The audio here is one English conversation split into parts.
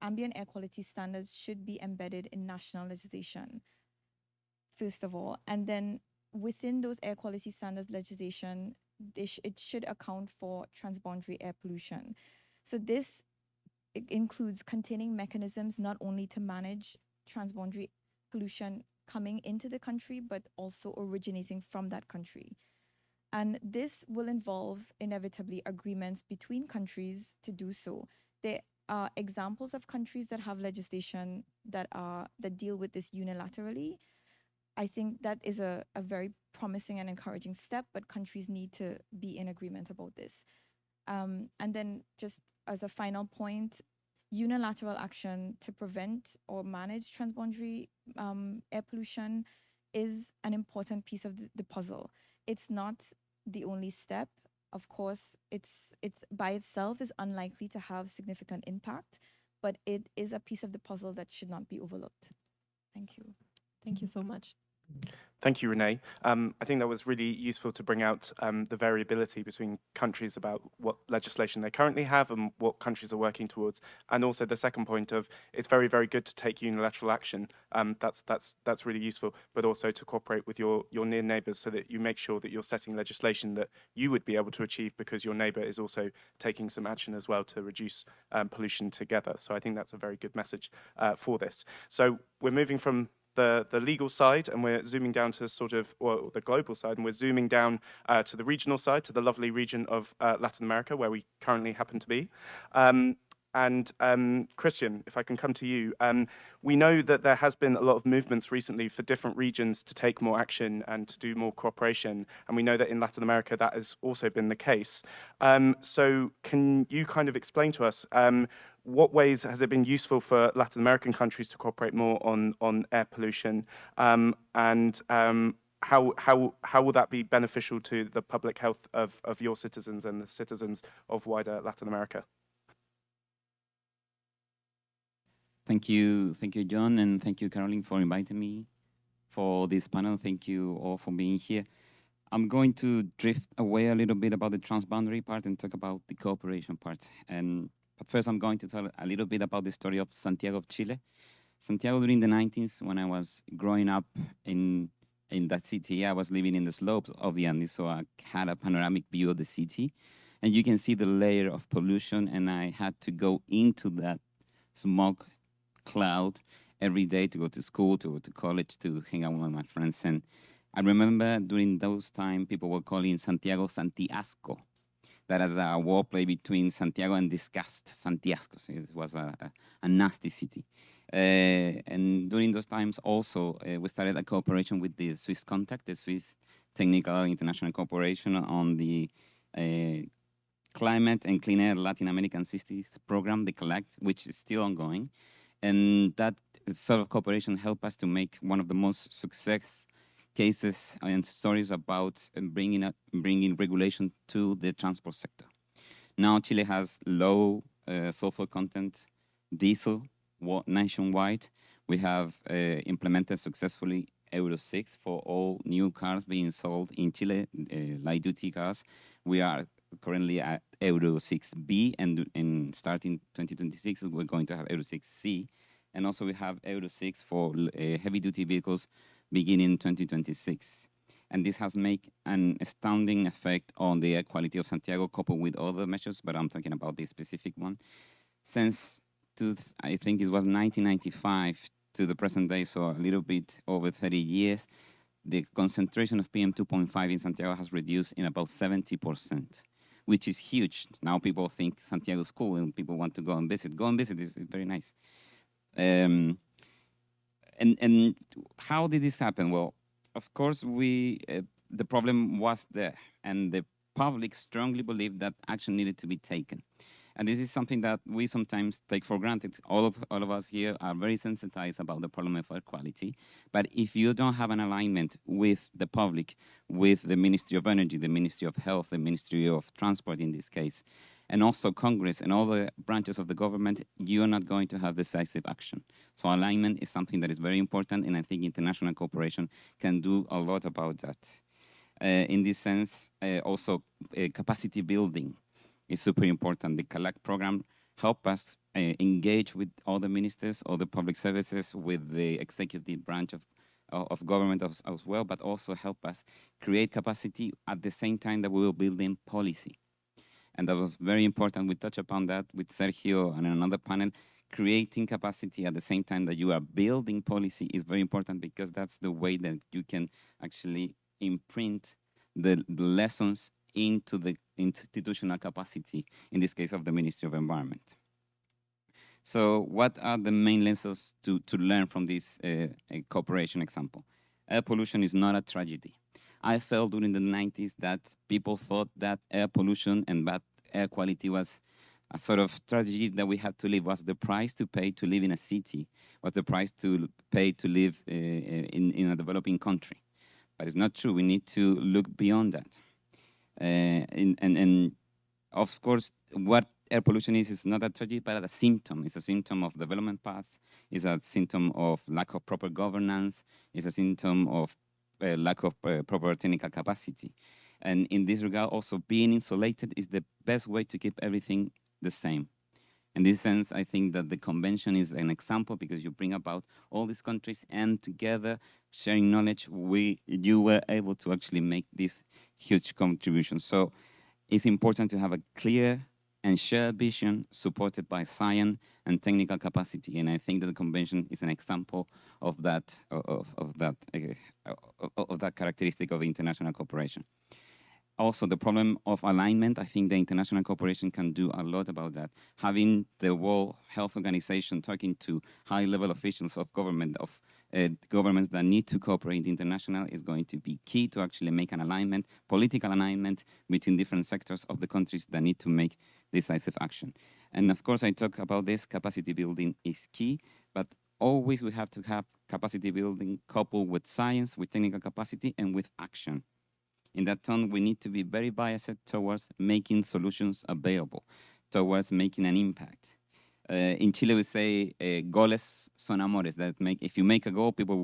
ambient air quality standards should be embedded in national legislation, first of all. And then within those air quality standards legislation, it should account for transboundary air pollution. So this it includes containing mechanisms not only to manage transboundary pollution coming into the country, but also originating from that country. And this will involve inevitably agreements between countries to do so. There are examples of countries that have legislation that deal with this unilaterally. I think that is a very promising and encouraging step, but countries need to be in agreement about this. And then, just as a final point, unilateral action to prevent or manage transboundary air pollution is an important piece of the puzzle. It's not the only step. Of course, it's by itself is unlikely to have significant impact, but it is a piece of the puzzle that should not be overlooked. Thank you. Thank you so much. Thank you, Renee. I think that was really useful to bring out the variability between countries about what legislation they currently have and what countries are working towards. And also the second point of it's very, very good to take unilateral action. That's really useful, but also to cooperate with your near neighbours so that you make sure that you're setting legislation that you would be able to achieve because your neighbour is also taking some action as well to reduce pollution together. So I think that's a very good message for this. So we're moving from the legal side, and we're zooming down to sort of, well, the global side, and we're zooming down to the regional side, to the lovely region of Latin America, where we currently happen to be. Christian, if I can come to you, we know that there has been a lot of movements recently for different regions to take more action and to do more cooperation, and we know that in Latin America that has also been the case. So can you kind of explain to us what ways has it been useful for Latin American countries to cooperate more on air pollution, and how will that be beneficial to the public health of your citizens and the citizens of wider Latin America? Thank you, John, and thank you, Caroline, for inviting me for this panel. Thank you all for being here. I'm going to drift away a little bit about the transboundary part and talk about the cooperation part. But first, I'm going to tell a little bit about the story of Santiago of Chile. Santiago, during the 90s, when I was growing up in that city, I was living in the slopes of the Andes, so I had a panoramic view of the city. And you can see the layer of pollution, and I had to go into that smoke cloud every day to go to school, to go to college, to hang out with my friends. And I remember during those times, people were calling Santiago Santiasco. That is a wordplay between Santiago and disgust, Santiasco. So it was a nasty city. And during those times also, we started a cooperation with the Swiss Contact, the Swiss Technical International Corporation, on the Climate and Clean Air Latin American Cities program, the COLLECT, which is still ongoing. And that sort of cooperation helped us to make one of the most success cases and stories about bringing regulation to the transport sector. Now Chile has low sulfur content diesel nationwide. We have implemented successfully Euro 6 for all new cars being sold in Chile, light-duty cars. We are currently at Euro 6B, and starting 2026, we're going to have Euro 6C. And also we have Euro 6 for heavy-duty vehicles beginning 2026. And this has made an astounding effect on the air quality of Santiago, coupled with other measures, but I'm talking about this specific one. Since, I think it was 1995 to the present day, so a little bit over 30 years, the concentration of PM 2.5 in Santiago has reduced in about 70%, which is huge. Now people think Santiago's cool and people want to go and visit. Go and visit, it's very nice. And how did this happen? Well, of course, the problem was there, and the public strongly believed that action needed to be taken. And this is something that we sometimes take for granted. All of us here are very sensitized about the problem of air quality. But if you don't have an alignment with the public, with the Ministry of Energy, the Ministry of Health, the Ministry of Transport in this case, and also Congress and all the branches of the government, you are not going to have decisive action. So alignment is something that is very important, and I think international cooperation can do a lot about that. In this sense, also capacity building is super important. The COLLECT program help us engage with all the ministers, all the public services, with the executive branch of government as well, but also help us create capacity at the same time that we will building policy. And that was very important. We touched upon that with Sergio and another panel. Creating capacity at the same time that you are building policy is very important, because that's the way that you can actually imprint the lessons into the institutional capacity, in this case of the Ministry of Environment. So what are the main lessons to learn from this cooperation example? Air pollution is not a tragedy. I felt during the 90s that people thought that air pollution and bad air quality was a sort of tragedy that we had to live, was the price to pay to live in a city, was the price to pay to live in a developing country. But it's not true. We need to look beyond that. And of course, what air pollution is not a tragedy, but a symptom. It's a symptom of development paths. It's a symptom of lack of proper governance. It's a symptom of lack of proper technical capacity. And in this regard, also being insulated is the best way to keep everything the same. In this sense, I think that the convention is an example, because you bring about all these countries, and together, sharing knowledge, you were able to actually make this huge contribution. So it's important to have a clear and shared vision supported by science and technical capacity. And I think that the convention is an example of that characteristic of international cooperation. Also, the problem of alignment, I think the international cooperation can do a lot about that. Having the World Health Organization talking to high-level officials of government, of governments that need to cooperate international, is going to be key to actually make an alignment, political alignment between different sectors of the countries that need to make decisive action. And of course, I talk about this, capacity building is key, but always we have to have capacity building coupled with science, with technical capacity, and with action. In that tone, we need to be very biased towards making solutions available, towards making an impact. In Chile, we say, goles son amores, that if you make a goal, people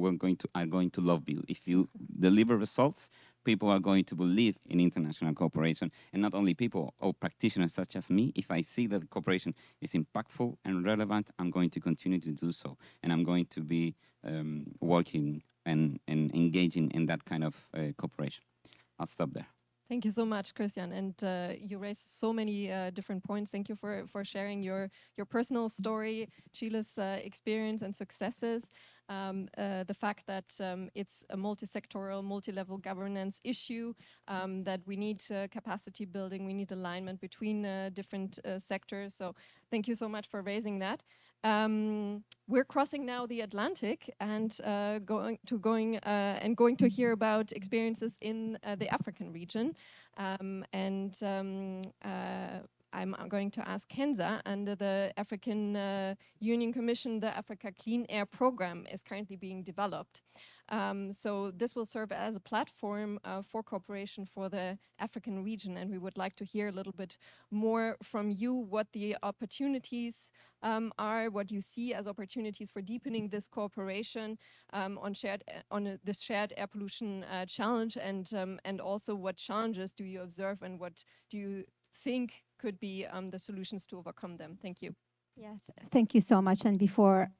are going to love you. If you deliver results, people are going to believe in international cooperation. And not only people, or practitioners such as me, if I see that cooperation is impactful and relevant, I'm going to continue to do so. And I'm going to be working and engaging in that kind of cooperation. I'll stop there. Thank you so much, Christian. And you raised so many different points. Thank you for sharing your personal story, Chile's experience and successes. The fact that it's a multi-sectoral, multi-level governance issue, that we need capacity building, we need alignment between different sectors. So thank you so much for raising that. We're crossing now the Atlantic and going to hear about experiences in the African region. I'm going to ask Kenza, under the African Union Commission, the Africa Clean Air Program is currently being developed. So this will serve as a platform for cooperation for the African region, and we would like to hear a little bit more from you what the opportunities are, what you see as opportunities for deepening this cooperation on this shared air pollution challenge, and also what challenges do you observe and what do you think could be the solutions to overcome them. Thank you. Yes, thank you so much. And before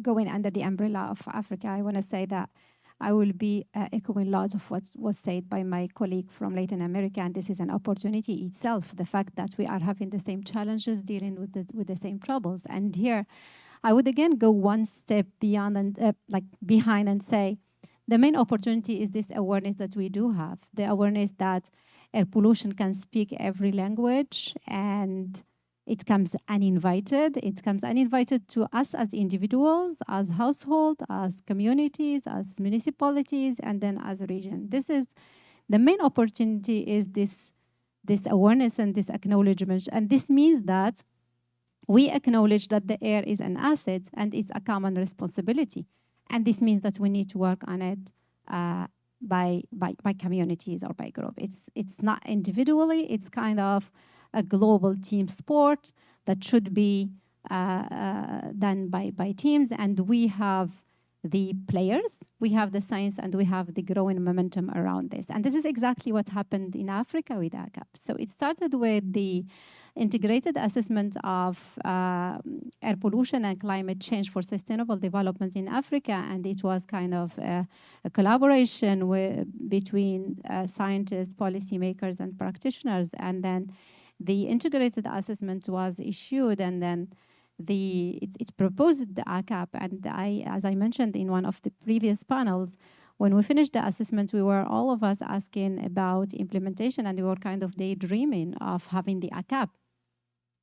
going under the umbrella of Africa, I want to say that I will be echoing lots of what was said by my colleague from Latin America, and this is an opportunity itself, the fact that we are having the same challenges, dealing with the same troubles. And here, I would again go one step beyond and behind and say, the main opportunity is this awareness that we do have, the awareness that air pollution can speak every language, and it comes uninvited. It comes uninvited to us as individuals, as households, as communities, as municipalities, and then as a region. This is the main opportunity, is this awareness and this acknowledgement. And this means that we acknowledge that the air is an asset and it's a common responsibility. And this means that we need to work on it by communities or by group. It's not individually, it's kind of a global team sport that should be done by teams, and we have the players, we have the science and we have the growing momentum around this. And this is exactly what happened in Africa with ACAP. So it started with the integrated assessment of air pollution and climate change for sustainable development in Africa. And it was kind of a collaboration between scientists, policymakers, and practitioners. And then the integrated assessment was issued, and then it proposed the ACAP. And as I mentioned in one of the previous panels, when we finished the assessment, we were all of us asking about implementation, and we were kind of daydreaming of having the ACAP.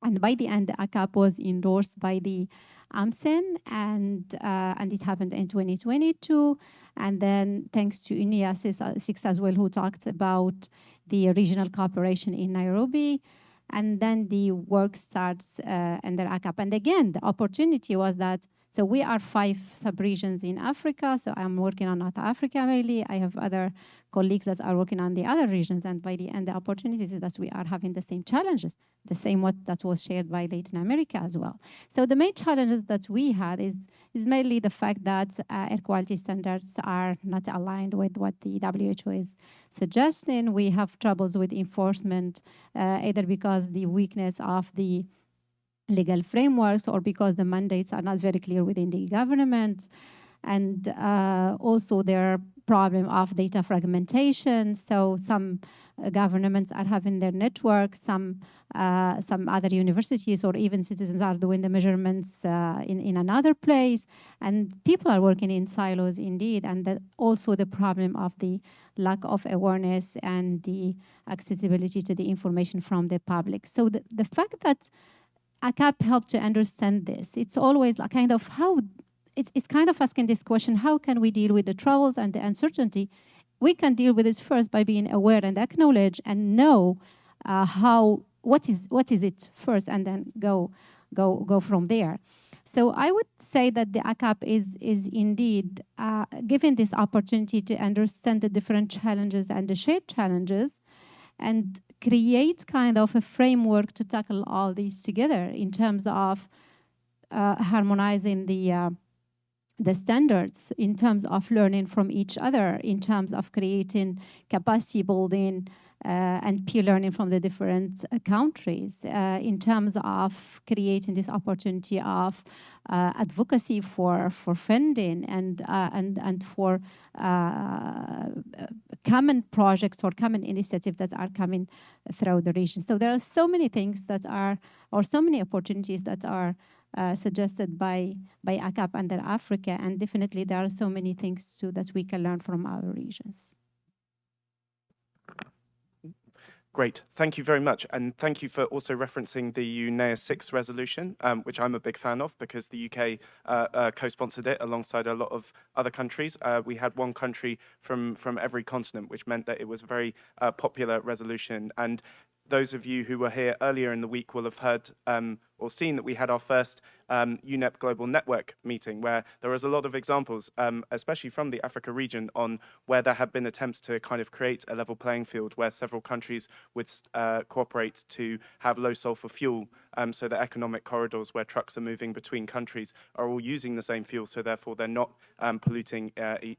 And by the end, the ACAP was endorsed by the AMSEN, and it happened in 2022. And then thanks to Inia 6 as well, who talked about the regional cooperation in Nairobi. And then the work starts under ACAP. And again, the opportunity was that, so we are 5 sub-regions in Africa. So I'm working on North Africa mainly. I have other colleagues that are working on the other regions. And by the end, the opportunities is that we are having the same challenges, the same what that was shared by Latin America as well. So the main challenges that we had is mainly the fact that air quality standards are not aligned with what the WHO is suggesting. We have troubles with enforcement, either because the weakness of the legal frameworks or because the mandates are not very clear within the government. And also there are problem of data fragmentation. So some governments are having their networks, some other universities or even citizens are doing the measurements in another place, and people are working in silos indeed. And also the problem of the lack of awareness and the accessibility to the information from the public. So the fact that ACAP helped to understand this, it's always a kind of how, it's kind of asking this question, how can we deal with the troubles and the uncertainty? We can deal with this first by being aware and acknowledge and know what is it first, and then go from there. So I would say that the ACAP is indeed given this opportunity to understand the different challenges and the shared challenges, and create kind of a framework to tackle all these together in terms of harmonizing the standards, in terms of learning from each other, in terms of creating capacity building and peer learning from the different countries, in terms of creating this opportunity of advocacy for funding and for common projects or common initiatives that are coming throughout the region. So there are so many things that are, or so many opportunities that are suggested by ACAP under Africa, and definitely there are so many things too that we can learn from our regions. Great, thank you very much, and thank you for also referencing the UNEA 6 resolution, which I'm a big fan of because the UK co-sponsored it alongside a lot of other countries. We had one country from every continent, which meant that it was a very popular resolution. And those of you who were here earlier in the week will have heard or seen that we had our first UNEP Global Network meeting, where there was a lot of examples, especially from the Africa region, on where there have been attempts to kind of create a level playing field where several countries would cooperate to have low sulfur fuel, so that economic corridors where trucks are moving between countries are all using the same fuel, so therefore they're not polluting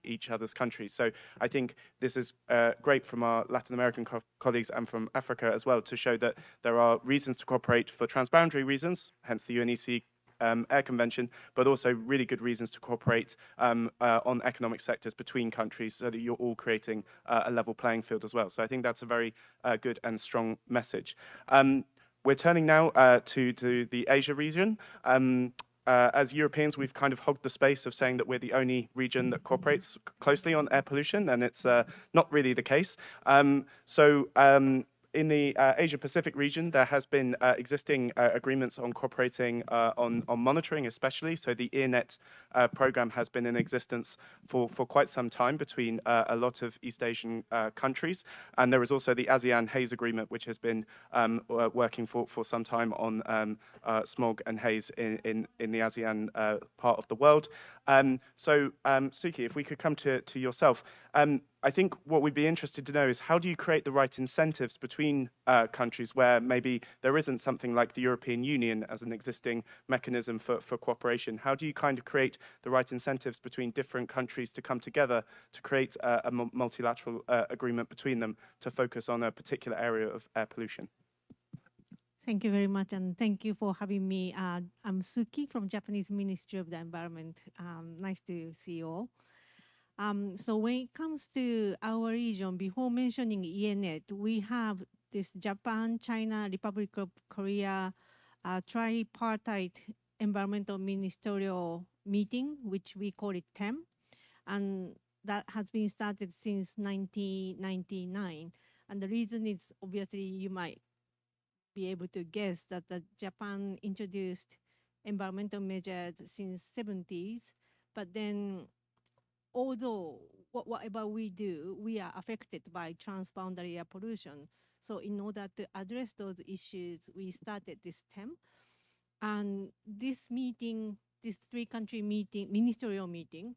each other's countries. So I think this is great from our Latin American colleagues and from Africa as well, to show that there are reasons to cooperate for transboundary reasons, hence the UNEC Air Convention, but also really good reasons to cooperate on economic sectors between countries, so that you're all creating a level playing field as well. So I think that's a very good and strong message. We're turning now to the Asia region. As Europeans, we've kind of hogged the space of saying that we're the only region that cooperates closely on air pollution, and it's not really the case. In the Asia-Pacific region, there has been existing agreements on cooperating on monitoring, especially. So the EarNet program has been in existence for quite some time between a lot of East Asian countries. And there is also the ASEAN Haze Agreement, which has been working for some time on smog and haze in the ASEAN part of the world. Suki, if we could come to yourself. I think what we'd be interested to know is how do you create the right incentives between countries where maybe there isn't something like the European Union as an existing mechanism for cooperation? How do you kind of create the right incentives between different countries to come together to create a multilateral agreement between them to focus on a particular area of air pollution? Thank you very much, and thank you for having me. I'm Suki from Japanese Ministry of the Environment. Nice to see you all. So when it comes to our region, before mentioning ENET, we have this Japan, China, Republic of Korea tripartite environmental ministerial meeting, which we call it TEM, and that has been started since 1999. And the reason is obviously you might be able to guess that the Japan introduced environmental measures since 70s, but then although whatever we do, we are affected by transboundary air pollution. So in order to address those issues, we started this TEM. And this meeting, this three-country meeting, ministerial meeting,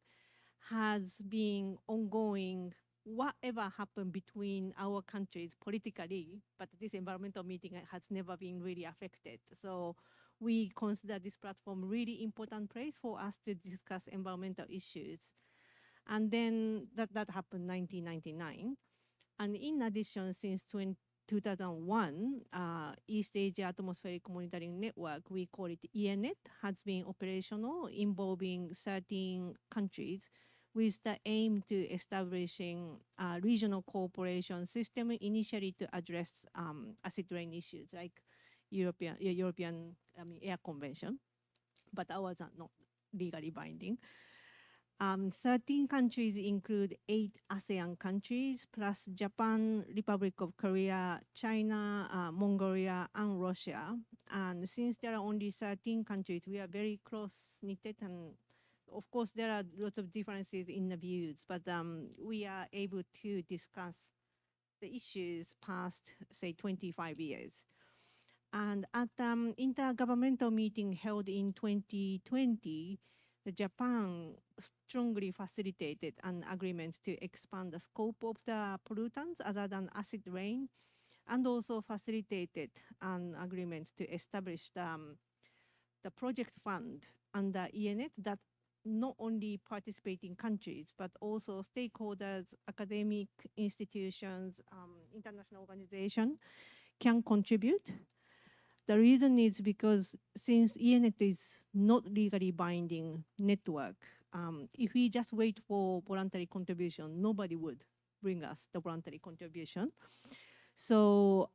has been ongoing whatever happened between our countries politically, but this environmental meeting has never been really affected. So we consider this platform really important place for us to discuss environmental issues. And then that happened 1999. And in addition, since 2001, East Asia Atmospheric Monitoring Network, we call it ENET, has been operational, involving 13 countries with the aim to establishing a regional cooperation system initially to address acid rain issues like European Air Convention, but ours are not legally binding. 13 countries include 8 ASEAN countries, plus Japan, Republic of Korea, China, Mongolia, and Russia. And since there are only 13 countries, we are very close-knitted, and of course, there are lots of differences in the views, but we are able to discuss the issues past, say, 25 years. And at intergovernmental meeting held in 2020, the Japan strongly facilitated an agreement to expand the scope of the pollutants other than acid rain, and also facilitated an agreement to establish the project fund under ENET that not only participating countries, but also stakeholders, academic institutions, international organizations can contribute. The reason is because since ENET is not legally binding network, if we just wait for voluntary contribution, nobody would bring us the voluntary contribution. So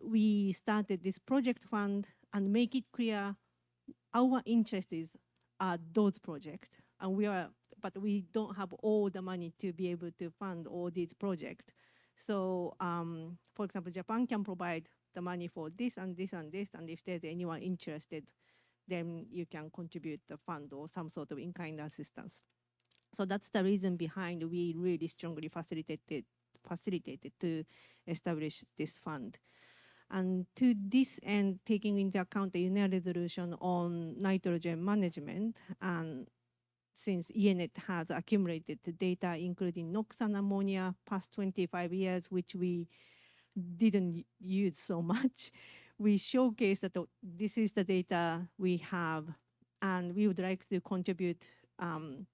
we started this project fund and make it clear our interest is those projects, and but we don't have all the money to be able to fund all these projects. So, for example, Japan can provide the money for this and this and this, and if there's anyone interested, then you can contribute the fund or some sort of in-kind assistance. So that's the reason behind we really strongly facilitated to establish this fund. And to this end, taking into account the UN resolution on nitrogen management, and since ENET has accumulated the data, including NOx and ammonia, past 25 years, which we didn't use so much, we showcase that this is the data we have, and we would like to contribute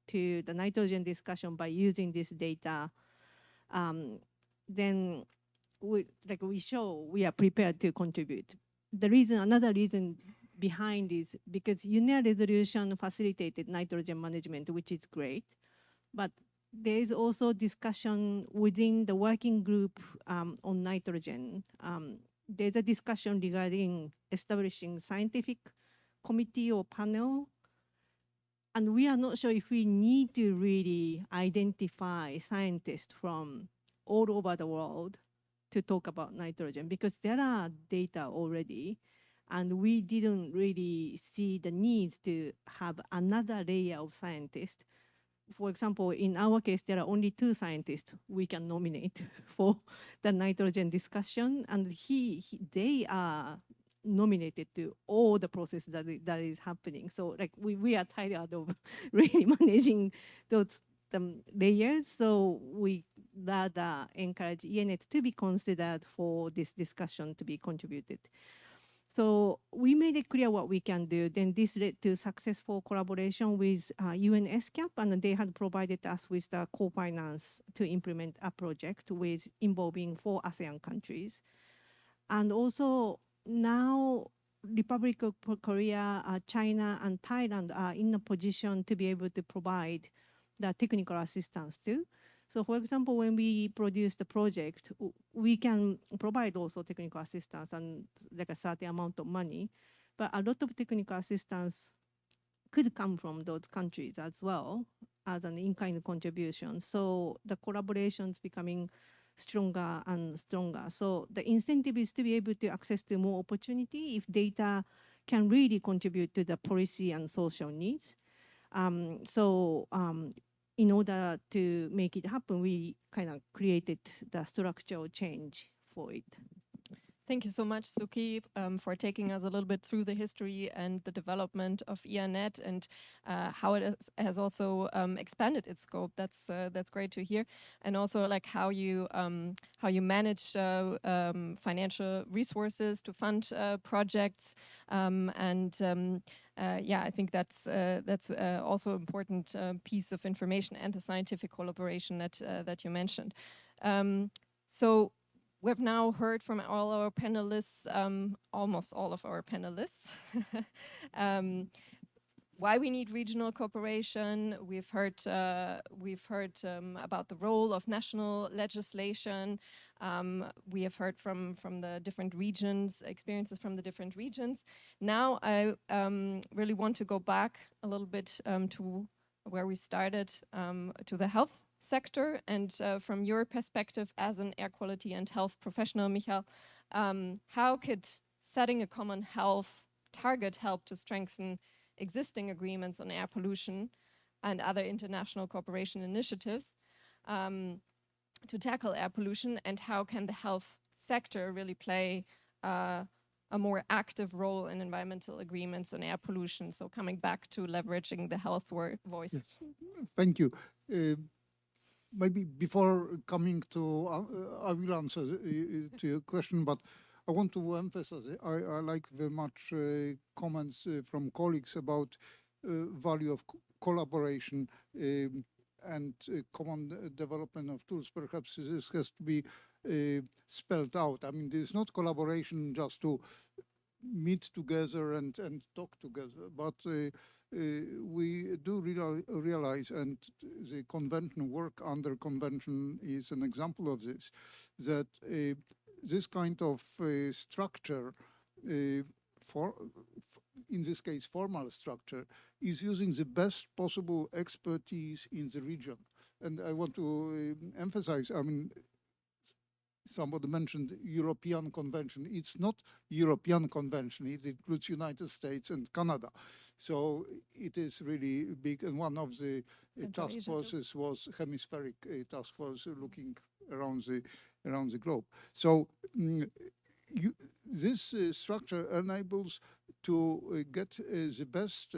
to the nitrogen discussion by using this data. Then we show we are prepared to contribute. Another reason behind is because UN resolution facilitated nitrogen management, which is great, but there is also discussion within the working group on nitrogen. There's a discussion regarding establishing scientific committee or panel, and we are not sure if we need to really identify scientists from all over the world to talk about nitrogen, because there are data already, and we didn't really see the need to have another layer of scientists. For example, in our case, there are only 2 scientists we can nominate for the nitrogen discussion, and they are nominated to all the process that is happening. So we are tired of really managing those layers. So we rather encourage ENET to be considered for this discussion to be contributed. So we made it clear what we can do. Then this led to successful collaboration with UNSCAP, and they had provided us with the co-finance to implement a project with involving 4 ASEAN countries. And also now Republic of Korea, China, and Thailand are in a position to be able to provide the technical assistance too. So for example, when we produce the project, we can provide also technical assistance and like a certain amount of money, but a lot of technical assistance could come from those countries as well as an in-kind contribution. So the collaboration is becoming stronger and stronger. So the incentive is to be able to access to more opportunity if data can really contribute to the policy and social needs. In order to make it happen, we kind of created the structural change for it. Thank you so much, Suki, for taking us a little bit through the history and the development of EANET and how it has also expanded its scope. That's great to hear, and also like how you manage financial resources to fund projects, yeah, I think that's also an important piece of information and the scientific collaboration that you mentioned. So. We've now heard from all our panelists, almost all of our panelists, why we need regional cooperation. We've heard about the role of national legislation. We have heard from the different regions, experiences from the different regions. Now I really want to go back a little bit to where we started, to the health sector, and from your perspective as an air quality and health professional, Michael, how could setting a common health target help to strengthen existing agreements on air pollution and other international cooperation initiatives to tackle air pollution, and how can the health sector really play a more active role in environmental agreements on air pollution? So coming back to leveraging the health voice. Yes. Thank you. Maybe before coming to, I will answer to your question, but I want to emphasize, I like very much comments from colleagues about value of collaboration and common development of tools. Perhaps this has to be spelled out. I mean, there's not collaboration just to meet together and talk together, but we do realize, and the convention work under convention is an example of this, that this kind of structure, for in this case formal structure, is using the best possible expertise in the region. And I want to emphasize, I mean, somebody mentioned European Convention. It's not European Convention. It includes United States and Canada. So it is really big. And one of the task forces was hemispheric task force looking around the globe. So this structure enables to get the best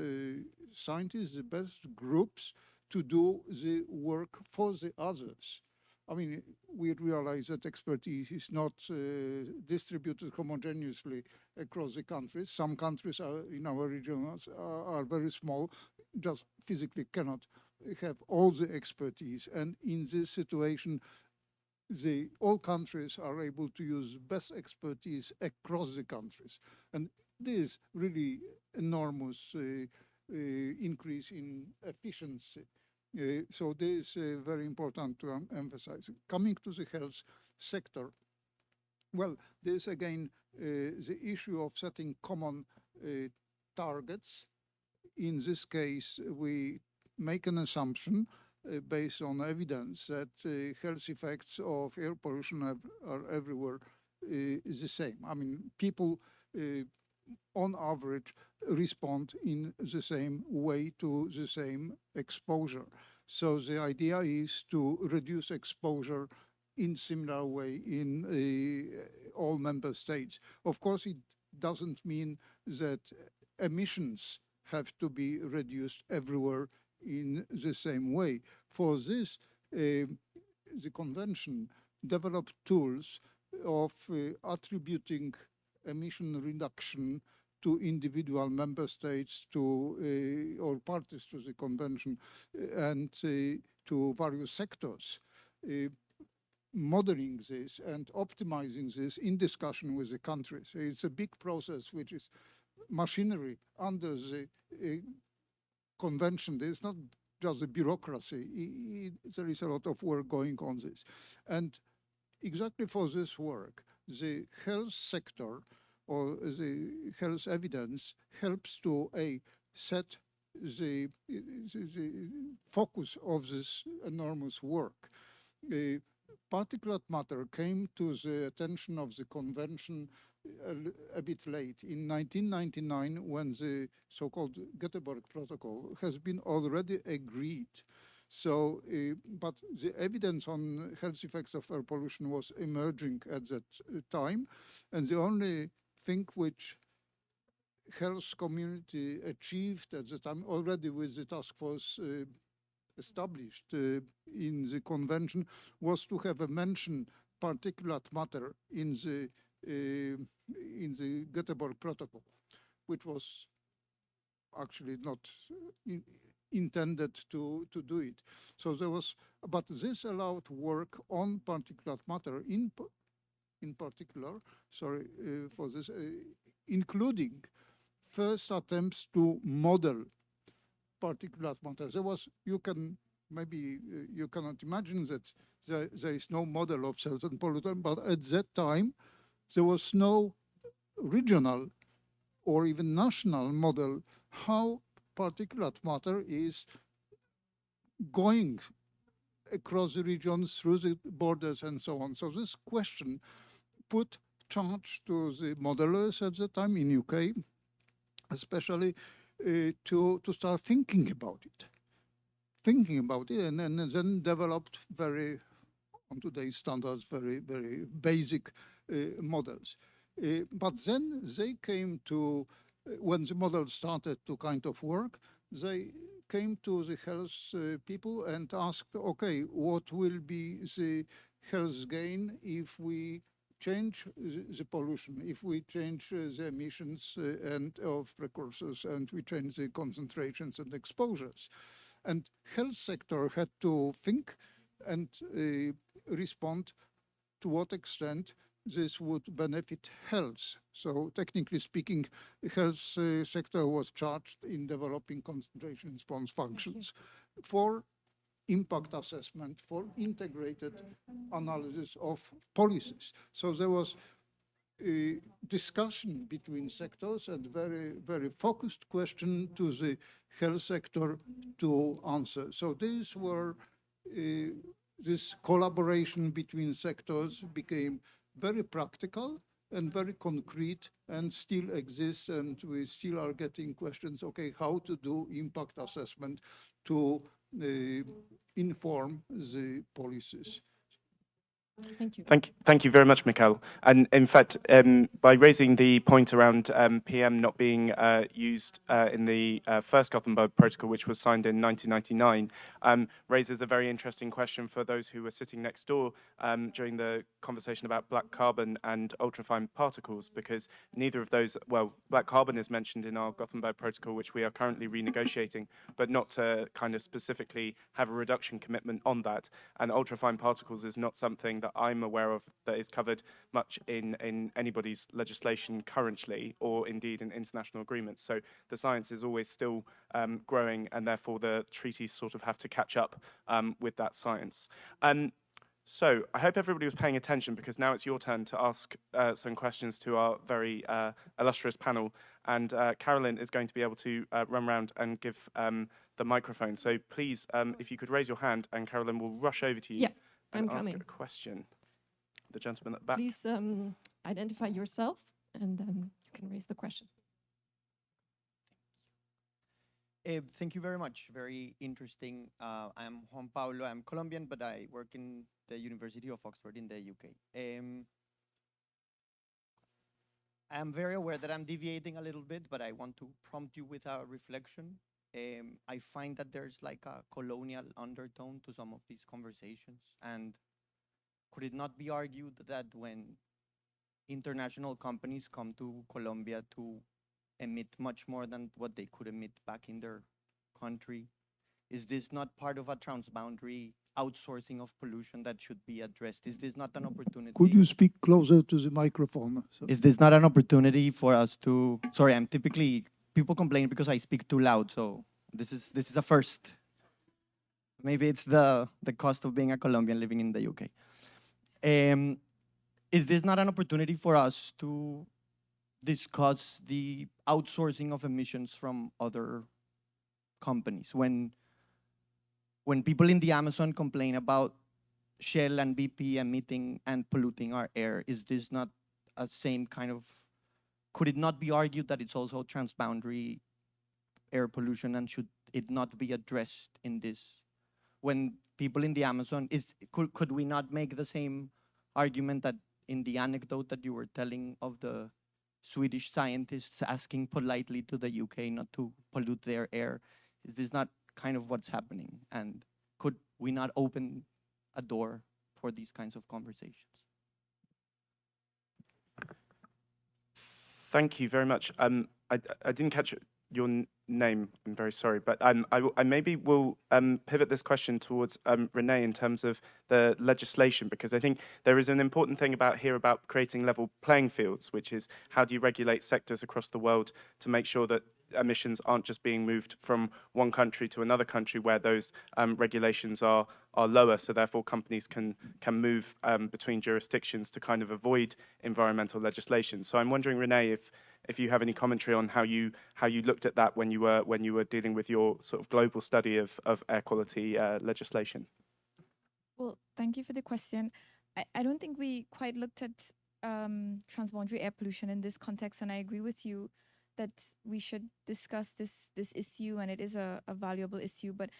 scientists, the best groups to do the work for the others. I mean, we realize that expertise is not distributed homogeneously across the countries. Some countries in our regions are very small, just physically cannot have all the expertise. And in this situation, all countries are able to use best expertise across the countries. And this really enormous increase in efficiency. So this is very important to emphasize. Coming to the health sector, well, there's again the issue of setting common targets. In this case, we make an assumption based on evidence that health effects of air pollution are everywhere is the same. I mean, people on average respond in the same way to the same exposure. So the idea is to reduce exposure in similar way in all member states. Of course, it doesn't mean that emissions have to be reduced everywhere in the same way. For this, the convention developed tools of attributing emission reduction to individual member states, to or parties to the convention, and to various sectors. Modeling this and optimizing this in discussion with the countries. It's a big process which is machinery under the convention. There's not just a bureaucracy. There is a lot of work going on this. And exactly for this work, the health sector or the health evidence helps to set the focus of this enormous work. Particulate matter came to the attention of the convention a bit late, in 1999, when the so-called Göteborg Protocol has been already agreed. So, but the evidence on health effects of air pollution was emerging at that time, and the only thing which health community achieved at the time, already with the task force established in the convention, was to have a mention particulate matter in the Göteborg Protocol, which was actually not intended to do it. So there was, but this allowed work on particulate matter in particular. Sorry for this, including first attempts to model particulate matter. There was, you can, maybe you cannot imagine that there is no model of certain pollutant, but at that time, there was no regional or even national model how particulate matter is going across the regions, through the borders, and so on. So this question put charge to the modelers at the time in UK, especially to start thinking about it, and then developed very, on today's standards, very basic models. But then they came to, when the model started to kind of work, they came to the health people and asked, okay, what will be the health gain if we change the pollution, if we change the emissions and of precursors, and we change the concentrations and exposures? And health sector had to think and respond to what extent this would benefit health. So technically speaking, the health sector was charged in developing concentration response functions for impact assessment, for integrated analysis of policies. So there was a discussion between sectors and very focused question to the health sector to answer. So these were, this collaboration between sectors became very practical and very concrete and still exists, and we still are getting questions, okay, how to do impact assessment to inform the policies. Thank you. Thank you very much, Mikhail. And in fact, by raising the point around PM not being used in the first Gothenburg Protocol, which was signed in 1999, raises a very interesting question for those who were sitting next door during the conversation about black carbon and ultrafine particles, because neither of those, well, black carbon is mentioned in our Gothenburg Protocol, which we are currently renegotiating, but not to kind of specifically have a reduction commitment on that. And ultrafine particles is not something that I'm aware of that is covered much in anybody's legislation currently, or indeed in international agreements. So the science is always still growing, and therefore the treaties sort of have to catch up with that science. So I hope everybody was paying attention, because now it's your turn to ask some questions to our very illustrious panel. And Carolyn is going to be able to run around and give the microphone. So please, if you could raise your hand, and Carolyn will rush over to you. Yeah. And I'm ask coming. a question. The gentleman at the back. Please identify yourself, and then you can raise the question. Thank you very much. Very interesting. I'm Juan Pablo. I'm Colombian, but I work in the University of Oxford in the UK. I'm very aware that I'm deviating a little bit, but I want to prompt you with a reflection. I find that there's like a colonial undertone to some of these conversations. And could it not be argued that when international companies come to Colombia to emit much more than what they could emit back in their country, is this not part of a transboundary outsourcing of pollution that should be addressed? Is this not an opportunity? Could you speak closer to the microphone? So. Is this not an opportunity for us to? Sorry, I'm typically people complain because I speak too loud. So this is a first. Maybe it's the cost of being a Colombian living in the UK. Is this not an opportunity for us to discuss the outsourcing of emissions from other companies? When people in the Amazon complain about Shell and BP emitting and polluting our air, is this not a same kind of, could it not be argued that it's also transboundary air pollution, and should it not be addressed in this? When people in the Amazon, could we not make the same argument that in the anecdote that you were telling of the Swedish scientists asking politely to the UK not to pollute their air? Is this not kind of what's happening? And could we not open a door for these kinds of conversations? Thank you very much. I didn't catch your name. I'm very sorry, but I maybe will pivot this question towards Renee in terms of the legislation, because I think there is an important thing about creating level playing fields, which is how do you regulate sectors across the world to make sure that emissions aren't just being moved from one country to another country where those regulations are lower, so therefore companies can move between jurisdictions to kind of avoid environmental legislation. So I'm wondering, Renee, if you have any commentary on how you looked at that when you were dealing with your sort of global study of air quality legislation. Well, thank you for the question. I don't think we quite looked at transboundary air pollution in this context, and I agree with you that we should discuss this issue, and it is a valuable issue. But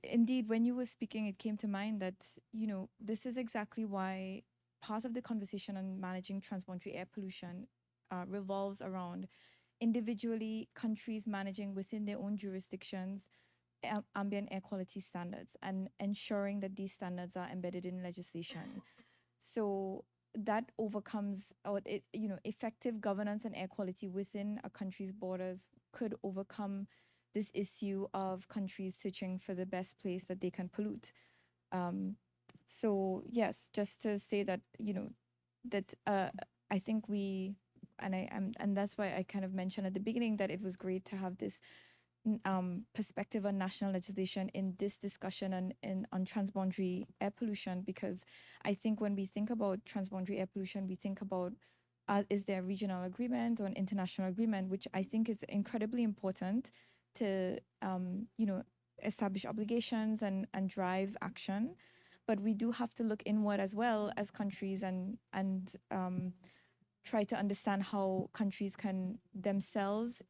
indeed, when you were speaking, it came to mind that, this is exactly why part of the conversation on managing transboundary air pollution revolves around individually countries managing within their own jurisdictions ambient air quality standards and ensuring that these standards are embedded in legislation. So that overcomes, or effective governance and air quality within a country's borders could overcome this issue of countries searching for the best place that they can pollute. So yes, just to say that, that I think we, and that's why I kind of mentioned at the beginning that it was great to have this perspective on national legislation in this discussion on transboundary air pollution, because I think when we think about transboundary air pollution, we think about is there a regional agreement or an international agreement, which I think is incredibly important to establish obligations and drive action. But we do have to look inward as well as countries and try to understand how countries can themselves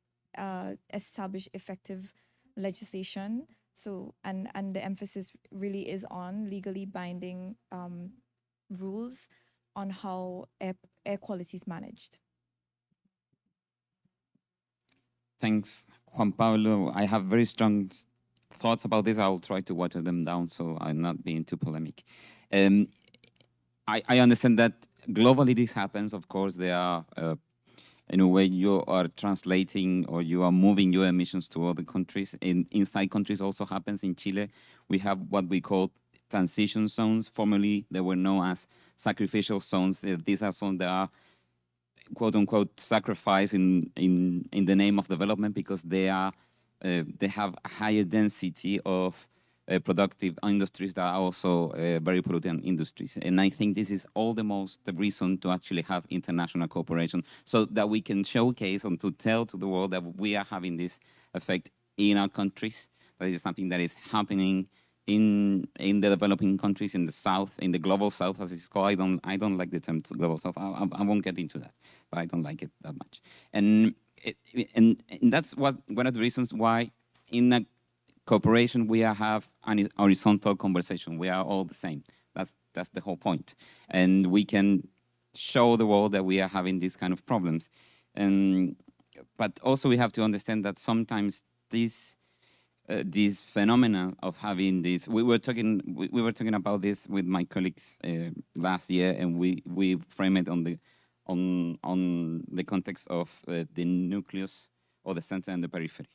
establish effective legislation. So, and the emphasis really is on legally binding rules on how air quality is managed. Thanks, Juan Pablo. I have very strong thoughts about this. I'll try to water them down so I'm not being too polemic. I understand that globally this happens. Of course, there are in a way you are translating or you are moving your emissions to other countries. Inside countries also happens. In Chile, we have what we call transition zones. Formerly, they were known as sacrificial zones. These are zones that are quote unquote sacrifice in the name of development because they are they have a higher density of productive industries that are also very polluting industries. And I think this is all the reason to actually have international cooperation so that we can showcase and to tell to the world that we are having this effect in our countries. That is something that is happening in the developing countries, in the South, in the global South, as it's called. I don't like the term global South. I won't get into that, but I don't like it that much. And that's one of the reasons why in a cooperation we have an horizontal conversation. We are all the same. That's the whole point. And we can show the world that we are having these kind of problems. But also we have to understand that sometimes these this phenomena of having this. We were talking about this with my colleagues last year, and we frame it on the context of the nucleus or the center and the periphery.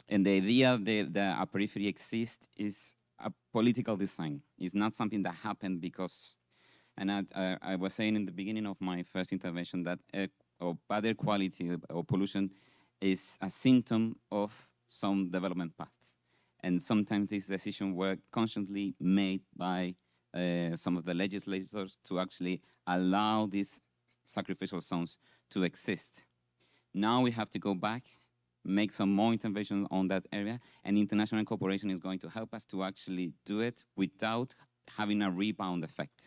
And the idea that a periphery exists is a political design. It's not something that happened because. And I was saying in the beginning of my first intervention that bad air quality or pollution is a symptom of some development paths. And sometimes these decisions were consciously made by some of the legislators to actually allow these sacrificial zones to exist. Now we have to go back, make some more intervention on that area, and international cooperation is going to help us to actually do it without having a rebound effect.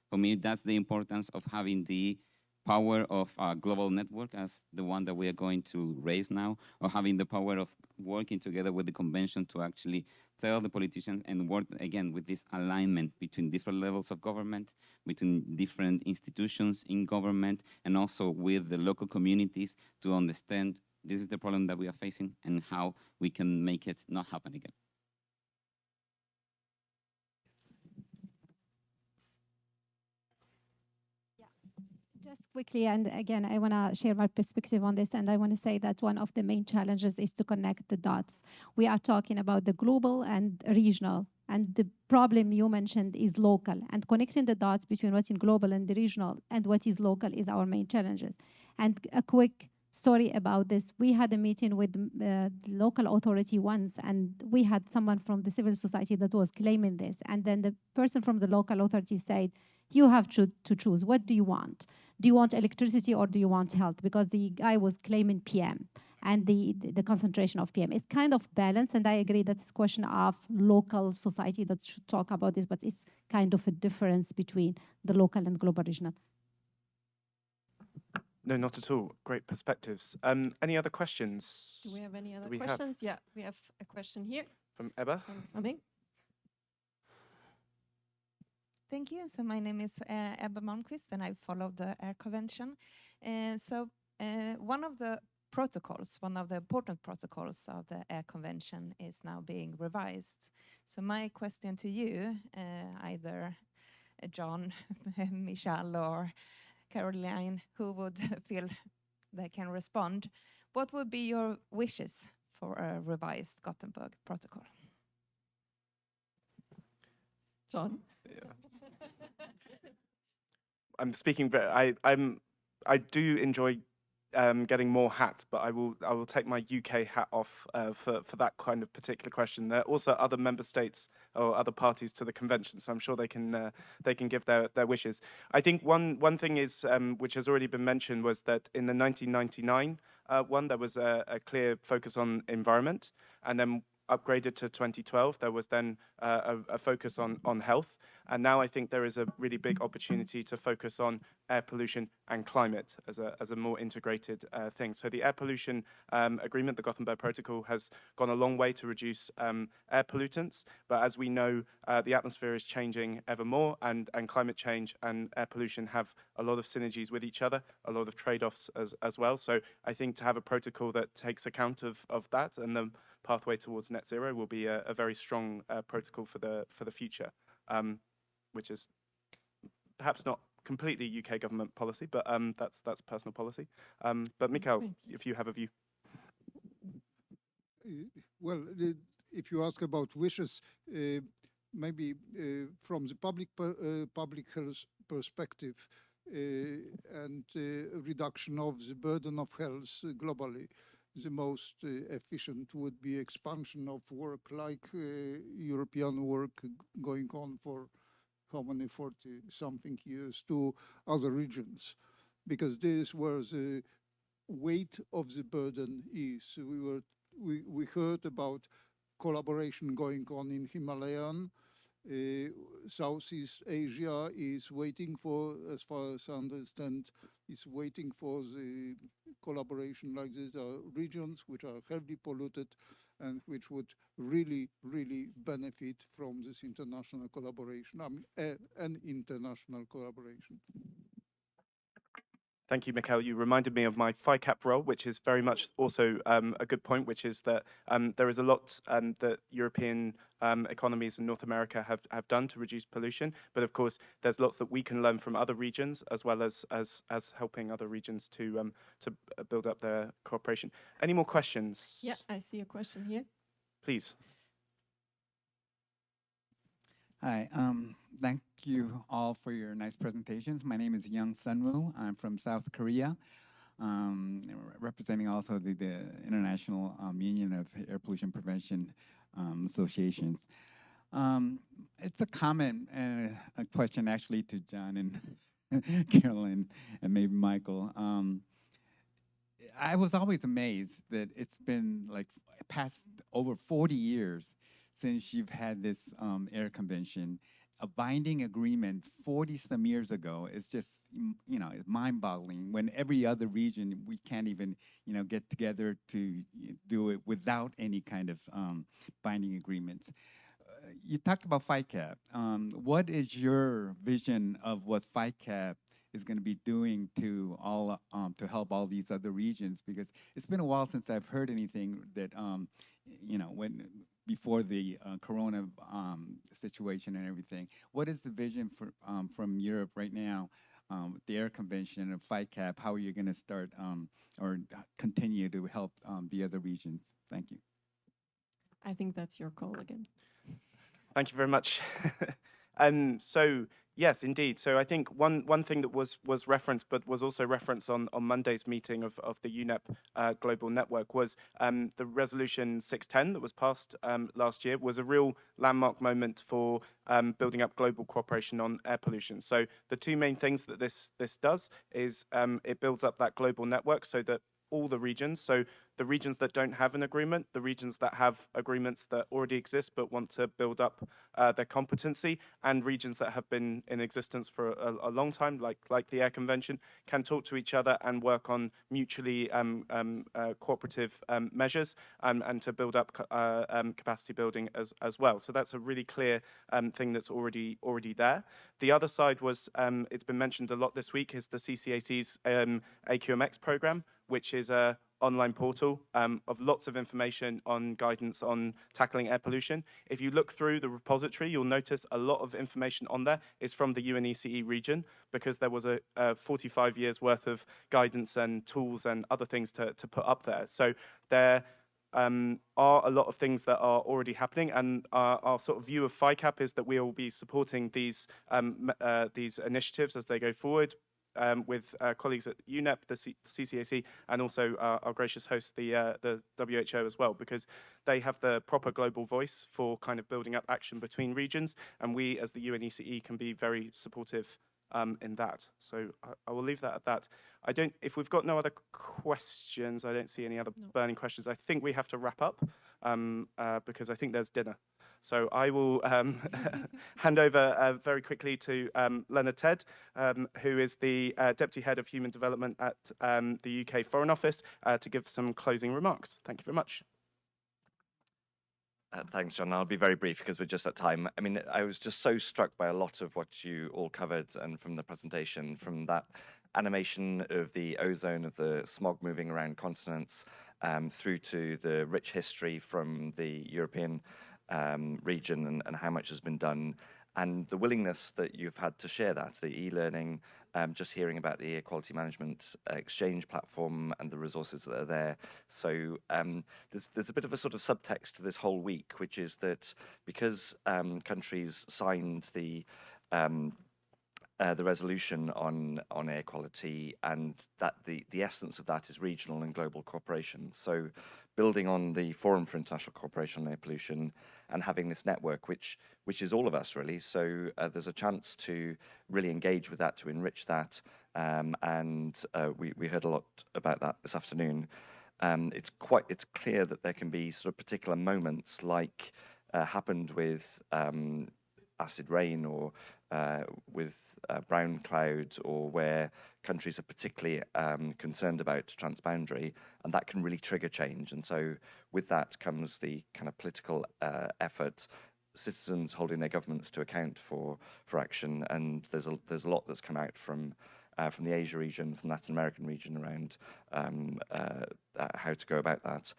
For me, that's the importance of having the power of a global network as the one that we are going to raise now, or having the power of working together with the convention to actually tell the politicians and work, again, with this alignment between different levels of government, between different institutions in government, and also with the local communities to understand this is the problem that we are facing and how we can make it not happen again. Just quickly, and again, I want to share my perspective on this, and I want to say that one of the main challenges is to connect the dots. We are talking about the global and regional, and the problem you mentioned is local, and connecting the dots between what's in global and the regional and what is local is our main challenges. And a quick story about this. We had a meeting with the local authority once, and we had someone from the civil society that was claiming this, and then the person from the local authority said, you have to choose. What do you want? Do you want electricity or do you want health? Because the guy was claiming PM and the concentration of PM. It's kind of balanced, and I agree that it's a question of local society that should talk about this, but it's kind of a difference between the local and global regional. No, not at all. Great perspectives. Any other questions? Do we have any other questions? Yeah, we have a question here. From Ebba. Thank you. So my name is Ebba Malmqvist, and I follow the Air Convention. One of the protocols, one of the important protocols of the Air Convention is now being revised. So my question to you, either John, Michelle, or Caroline, who would feel they can respond, what would be your wishes for a revised Gothenburg Protocol? John? Yeah. I'm speaking. I do enjoy getting more hats, but I will take my UK hat off for that kind of particular question. There are also other member states or other parties to the convention, so I'm sure they can give their wishes. I think one thing is which has already been mentioned was that in the 1999 one there was a clear focus on environment, and then upgraded to 2012 there was then a focus on health. And now I think there is a really big opportunity to focus on air pollution and climate as a more integrated thing. So the air pollution agreement, the Gothenburg Protocol, has gone a long way to reduce air pollutants. But as we know, the atmosphere is changing ever more, and climate change and air pollution have a lot of synergies with each other, a lot of trade-offs as well. So I think to have a protocol that takes account of that and the pathway towards net zero will be a very strong protocol for the future. Which is perhaps not completely UK government policy, but that's personal policy. But Mikhail, if you have a view. Well, if you ask about wishes, maybe from the public health perspective and reduction of the burden of health globally, the most efficient would be expansion of work like European work going on for how many 40-something years to other regions, because this is where the weight of the burden is. We heard about collaboration going on in Himalayan. Southeast Asia is waiting for, as far as I understand, is waiting for the collaboration like this. Regions which are heavily polluted and which would really, really benefit from this international collaboration, and international collaboration. Thank you, Mikhail. You reminded me of my FICAP role, which is very much also a good point, which is that there is a lot that European economies in North America have done to reduce pollution. But of course, there's lots that we can learn from other regions, as well as helping other regions to build up their cooperation. Any more questions? Yeah, I see a question here. Please. Hi, thank you all for your nice presentations. My name is Young Sunwoo. I'm from South Korea, representing also the International Union of Air Pollution Prevention Associations. It's a comment and a question actually to John and Carolyn and maybe Michael. I was always amazed that it's been like past over 40 years since you've had this air convention. A binding agreement 40-some years ago is just, it's mind-boggling. When every other region, we can't even, get together to do it without any kind of binding agreements. You talked about FICAP. What is your vision of what FICAP is going to be doing to all to help all these other regions? Because it's been a while since I've heard anything that when before the corona situation and everything. What is the vision for from Europe right now, the Air Convention of FICAP? How are you going to start or continue to help the other regions? Thank you. I think that's your call again. Thank you very much. So yes, indeed. So I think one thing that was referenced, but was also referenced on Monday's meeting of the UNEP Global Network, was the Resolution 610 that was passed last year, was a real landmark moment for building up global cooperation on air pollution. So the two main things that this does is it builds up that global network so that all the regions, so the regions that don't have an agreement, the regions that have agreements that already exist but want to build up their competency, and regions that have been in existence for a long time, like the Air Convention, can talk to each other and work on mutually cooperative measures and to build up capacity building as well. So that's a really clear thing that's already there. The other side was, it's been mentioned a lot this week, is the CCAC's AQMX program, which is a online portal of lots of information on guidance on tackling air pollution. If you look through the repository, you'll notice a lot of information on there is from the UNECE region, because there was a 45 years worth of guidance and tools and other things to put up there. So there are a lot of things that are already happening, and our sort of view of FICAP is that we will be supporting these initiatives as they go forward, with colleagues at UNEP, the CCAC, and also our gracious host, the WHO as well, because they have the proper global voice for kind of building up action between regions, and we as the UNECE can be very supportive in that. So I will leave that at that. If we've got no other questions, I don't see any other burning questions. I think we have to wrap up because I think there's dinner. So I will hand over very quickly to Leonard Ted, who is the Deputy Head of Human Development at the UK Foreign Office, to give some closing remarks. Thank you very much. Thanks, John. I'll be very brief because we're just at time. I mean, I was just so struck by a lot of what you all covered, and from the presentation, from that animation of the ozone, of the smog moving around continents, through to the rich history from the European region and how much has been done, and the willingness that you've had to share that, the e-learning, just hearing about the air quality management exchange platform and the resources that are there. So there's a bit of a sort of subtext to this whole week, which is that because countries signed the resolution on air quality, and that the essence of that is regional and global cooperation. So building on the Forum for International Cooperation on Air Pollution and having this network, which is all of us really. So there's a chance to really engage with that, to enrich that, and we heard a lot about that this afternoon. It's clear that there can be sort of particular moments like happened with acid rain, or with brown clouds, or where countries are particularly concerned about transboundary, and that can really trigger change. And so with that comes the kind of political effort, citizens holding their governments to account for action, and there's a lot that's come out from from the Asia region, from Latin American region around how to go about that,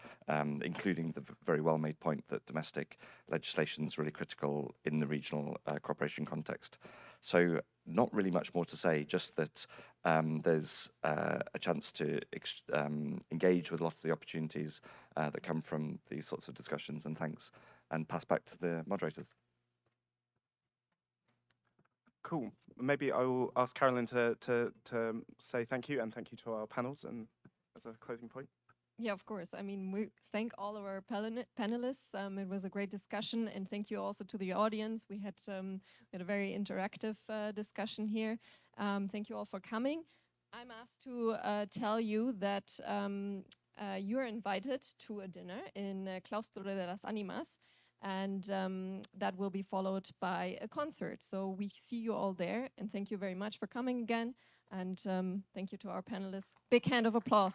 including the very well-made point that domestic legislation is really critical in the regional cooperation context. So not really much more to say, just that there's a chance to engage with a lot of the opportunities that come from these sorts of discussions, and thanks, and pass back to the moderators. Cool. Maybe I will ask Carolyn to say thank you, and thank you to our panels, and as a closing point. Yeah, of course. I mean, we thank all of our panelists. It was a great discussion, and thank you also to the audience. We had a very interactive discussion here. Thank you all for coming. I'm asked to tell you that you are invited to a dinner in Claustro de las Animas, and that will be followed by a concert. So we see you all there, and thank you very much for coming again. And thank you to our panelists. Big hand of applause.